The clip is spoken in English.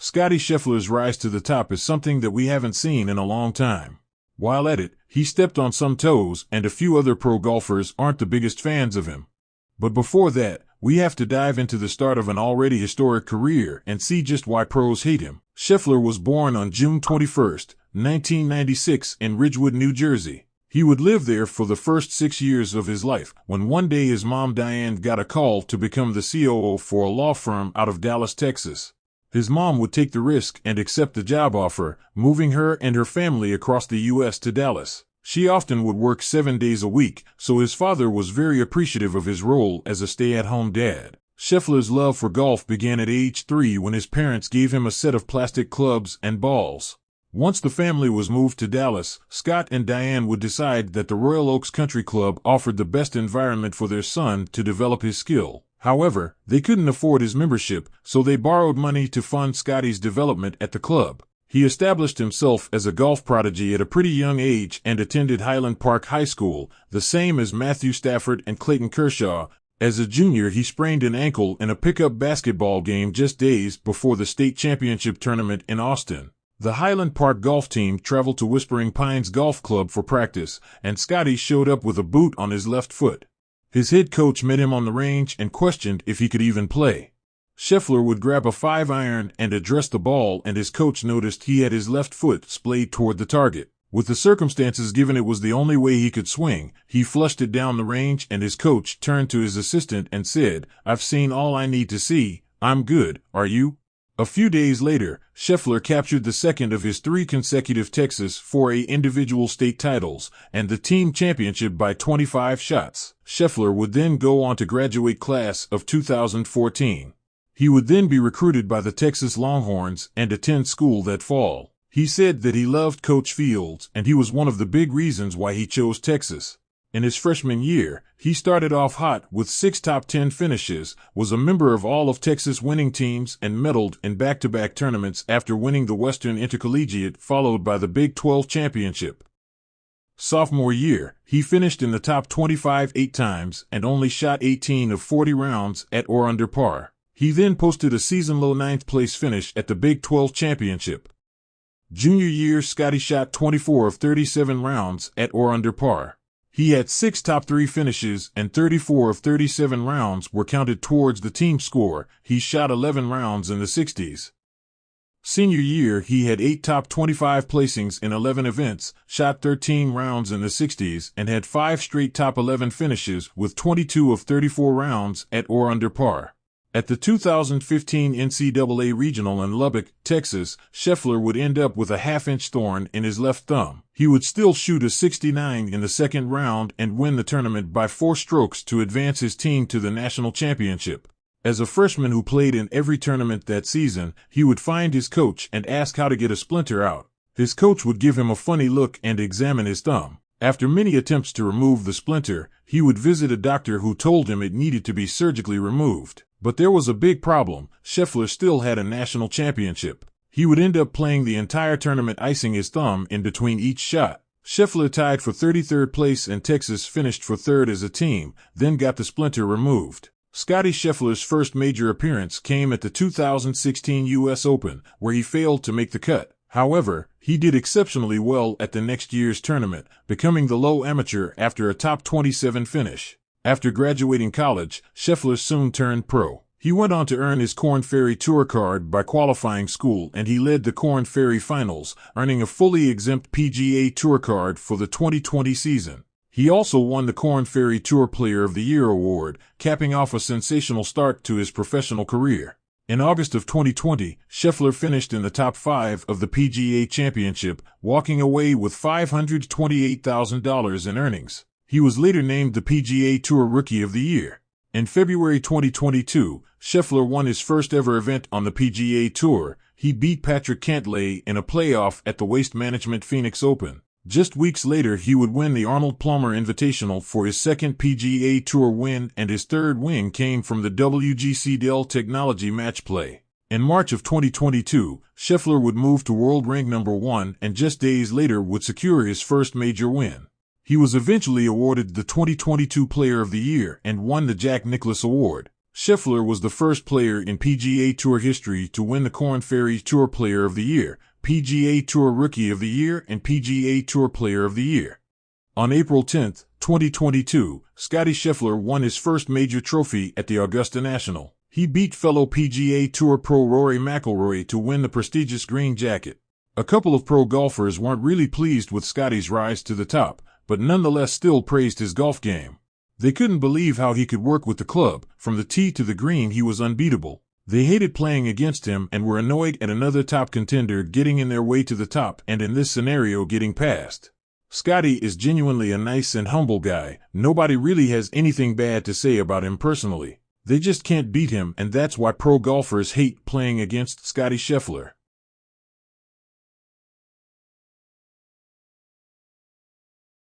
Scottie Scheffler's rise to the top is something that we haven't seen in a long time. While at it, he stepped on some toes, and a few other pro golfers aren't the biggest fans of him. But before that, we have to dive into the start of an already historic career and see just why pros hate him. Scheffler was born on June 21, 1996 in Ridgewood, New Jersey. He would live there for the first 6 years of his life, when one day his mom Diane got a call to become the COO for a law firm out of Dallas, Texas. His mom would take the risk and accept the job offer, moving her and her family across the U.S. to Dallas. She often would work 7 days a week, so his father was very appreciative of his role as a stay-at-home dad. Scheffler's love for golf began at age 3 when his parents gave him a set of plastic clubs and balls. Once the family was moved to Dallas, Scott and Diane would decide that the Royal Oaks Country Club offered the best environment for their son to develop his skill. However, they couldn't afford his membership, so they borrowed money to fund Scottie's development at the club. He established himself as a golf prodigy at a pretty young age and attended Highland Park High School, the same as Matthew Stafford and Clayton Kershaw. As a junior, he sprained an ankle in a pickup basketball game just days before the state championship tournament in Austin. The Highland Park golf team traveled to Whispering Pines Golf Club for practice, and Scottie showed up with a boot on his left foot. His head coach met him on the range and questioned if he could even play. Scheffler would grab a 5-iron and address the ball, and his coach noticed he had his left foot splayed toward the target. With the circumstances given it was the only way he could swing, he flushed it down the range, and his coach turned to his assistant and said, "I've seen all I need to see. I'm good, are you?" A few days later, Scheffler captured the second of his 3 consecutive Texas 4A individual state titles and the team championship by 25 shots. Scheffler would then go on to graduate class of 2014. He would then be recruited by the Texas Longhorns and attend school that fall. He said that he loved Coach Fields, and he was one of the big reasons why he chose Texas. In his freshman year, he started off hot with 6 top 10 finishes, was a member of all of Texas winning teams, and medaled in back-to-back tournaments after winning the Western Intercollegiate followed by the Big 12 championship. Sophomore year, he finished in the top 25 8 times and only shot 18 of 40 rounds at or under par. He then posted a season-low 9th place finish at the Big 12 championship. Junior year, Scottie shot 24 of 37 rounds at or under par. He had 6 top 3 finishes, and 34 of 37 rounds were counted towards the team score. He shot 11 rounds in the 60s. Senior year, he had 8 top 25 placings in 11 events, shot 13 rounds in the 60s, and had 5 straight top 11 finishes with 22 of 34 rounds at or under par. At the 2015 NCAA Regional in Lubbock, Texas, Scheffler would end up with a half-inch thorn in his left thumb. He would still shoot a 69 in the second round and win the tournament by 4 strokes to advance his team to the national championship. As a freshman who played in every tournament that season, he would find his coach and ask how to get a splinter out. His coach would give him a funny look and examine his thumb. After many attempts to remove the splinter, he would visit a doctor who told him it needed to be surgically removed. But there was a big problem. Scheffler still had a national championship. He would end up playing the entire tournament icing his thumb in between each shot. Scheffler tied for 33rd place and Texas finished for 3rd as a team, then got the splinter removed. Scottie Scheffler's first major appearance came at the 2016 U.S. Open, where he failed to make the cut. However, he did exceptionally well at the next year's tournament, becoming the low amateur after a top 27 finish. After graduating college, Scheffler soon turned pro. He went on to earn his Korn Ferry Tour card by qualifying school, and he led the Korn Ferry Finals, earning a fully exempt PGA Tour card for the 2020 season. He also won the Korn Ferry Tour Player of the Year award, capping off a sensational start to his professional career. In August of 2020, Scheffler finished in the top 5 of the PGA Championship, walking away with $528,000 in earnings. He was later named the PGA Tour Rookie of the Year. In February 2022, Scheffler won his first ever event on the PGA Tour. He beat Patrick Cantlay in a playoff at the Waste Management Phoenix Open. Just weeks later, he would win the Arnold Palmer Invitational for his second PGA Tour win, and his third win came from the WGC Dell Technology Match Play. In March of 2022, Scheffler would move to world rank number 1 and just days later would secure his first major win. He was eventually awarded the 2022 Player of the Year and won the Jack Nicklaus Award. Scheffler was the first player in PGA Tour history to win the Korn Ferry Tour Player of the Year, PGA Tour Rookie of the Year, and PGA Tour Player of the Year. On April 10, 2022, Scottie Scheffler won his first major trophy at the Augusta National. He beat fellow PGA Tour pro Rory McIlroy to win the prestigious green jacket. A couple of pro golfers weren't really pleased with Scottie's rise to the top, but nonetheless still praised his golf game. They couldn't believe how he could work with the club. From the tee to the green, he was unbeatable. They hated playing against him and were annoyed at another top contender getting in their way to the top and in this scenario getting past. Scottie is genuinely a nice and humble guy. Nobody really has anything bad to say about him personally. They just can't beat him, and that's why pro golfers hate playing against Scottie Scheffler.